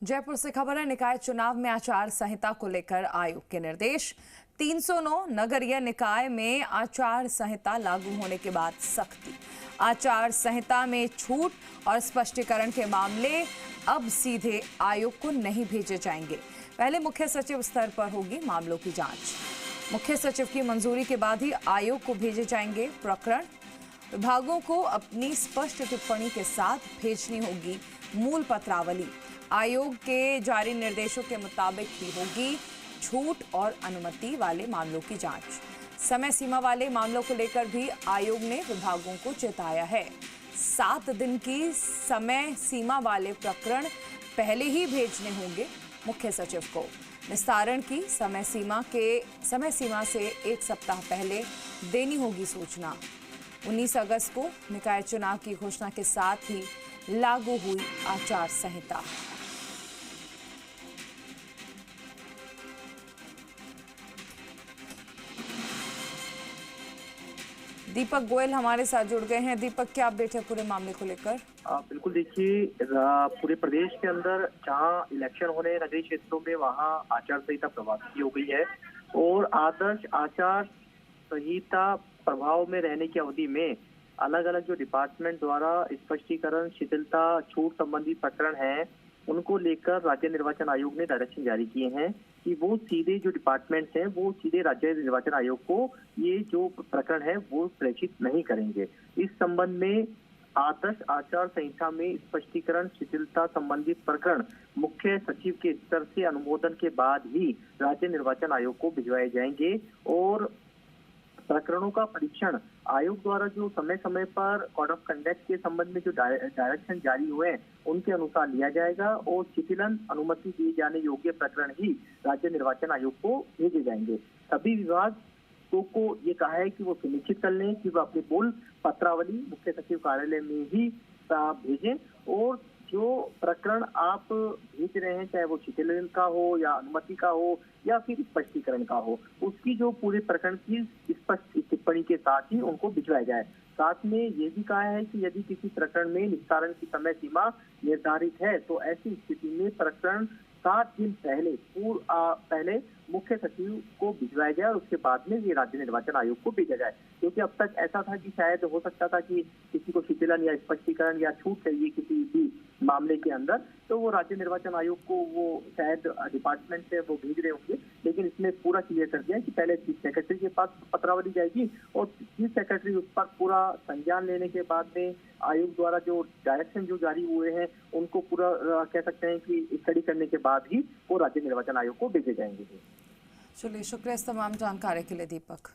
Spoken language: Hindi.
जयपुर से खबर है। निकाय चुनाव में आचार संहिता को लेकर आयोग के निर्देश। 309 नगरीय निकाय में आचार संहिता लागू होने के बाद सख्ती। आचार संहिता में छूट और स्पष्टीकरण के मामले अब सीधे आयोग को नहीं भेजे जाएंगे। पहले मुख्य सचिव स्तर पर होगी मामलों की जांच। मुख्य सचिव की मंजूरी के बाद ही आयोग को भेजे जाएंगे प्रकरण। विभागों को अपनी स्पष्ट टिप्पणी के साथ भेजनी होगी मूल पत्रावली। आयोग के जारी निर्देशों के मुताबिक ही होगी छूट और अनुमति वाले मामलों की जांच। समय सीमा वाले मामलों को लेकर भी आयोग ने विभागों को चेताया है। 7 दिन की समय सीमा वाले प्रकरण पहले ही भेजने होंगे मुख्य सचिव को। निस्तारण की समय सीमा से 1 सप्ताह पहले देनी होगी सूचना। 19 अगस्त को निकाय चुनाव की घोषणा के साथ ही लागू हुई आचार संहिता। दीपक गोयल हमारे साथ जुड़ गए हैं। दीपक, क्या अपडेट है पूरे मामले को लेकर? बिल्कुल, देखिए पूरे प्रदेश के अंदर जहां इलेक्शन होने नगरीय क्षेत्रों में वहां आचार संहिता प्रभावी हो गई है और आदर्श आचार संहिता प्रभाव में रहने की अवधि में अलग अलग जो डिपार्टमेंट द्वारा स्पष्टीकरण, शिथिलता, छूट संबंधी प्रकरण हैं उनको लेकर राज्य निर्वाचन आयोग ने डायरेक्शन जारी किए हैं कि वो सीधे जो डिपार्टमेंट्स हैं वो सीधे राज्य निर्वाचन आयोग को ये जो प्रकरण है वो प्रेषित नहीं करेंगे। इस संबंध में आदर्श आचार संहिता में स्पष्टीकरण, शिथिलता संबंधी प्रकरण मुख्य सचिव के स्तर से अनुमोदन के बाद ही राज्य निर्वाचन आयोग को भिजवाए जाएंगे और प्रकरणों का परीक्षण आयोग द्वारा जो समय समय पर कोड ऑफ कंडक्ट के संबंध में जो डायरेक्शन जारी हुए हैं उनके अनुसार लिया जाएगा और शिथिलन अनुमति दिए जाने योग्य प्रकरण ही राज्य निर्वाचन आयोग को भेजे जाएंगे। सभी विभागों को ये कहा है कि वो सुनिश्चित कर लें कि वो अपनी मूल पत्रावली मुख्य सचिव कार्यालय में ही भेजें और जो प्रकरण आप भेज रहे हैं चाहे वो शिथिलन का हो या अनुमति का हो या फिर स्पष्टीकरण का हो, उसकी जो पूरे प्रकरण की स्पष्ट टिप्पणी के साथ ही उनको भिजवाया जाए। साथ में ये भी कहा है कि यदि किसी प्रकरण में निस्तारण की समय सीमा निर्धारित है तो ऐसी स्थिति में प्रकरण 7 दिन पहले मुख्य सचिव को भिजवाया जाए और उसके बाद में ये राज्य निर्वाचन आयोग को भेजा जाए। क्योंकि अब तक ऐसा था कि शायद हो सकता था कि किसी को शिथिलन या स्पष्टीकरण या छूट चाहिए किसी भी मामले के अंदर तो वो राज्य निर्वाचन आयोग को वो शायद डिपार्टमेंट से वो भेज रहे होंगे, लेकिन इसमें पूरा क्लियर कर दिया कि पहले चीफ सेक्रेटरी के पास पत्रावली जाएगी और चीफ सेक्रेटरी उस पर पूरा संज्ञान लेने के बाद में आयोग द्वारा जो डायरेक्शन जो जारी हुए हैं उनको पूरा कह सकते हैं कि स्टडी करने के बाद ही वो राज्य निर्वाचन आयोग को भेजे जाएंगे। चलिए, शुक्रिया इस तमाम जानकारी के लिए दीपक।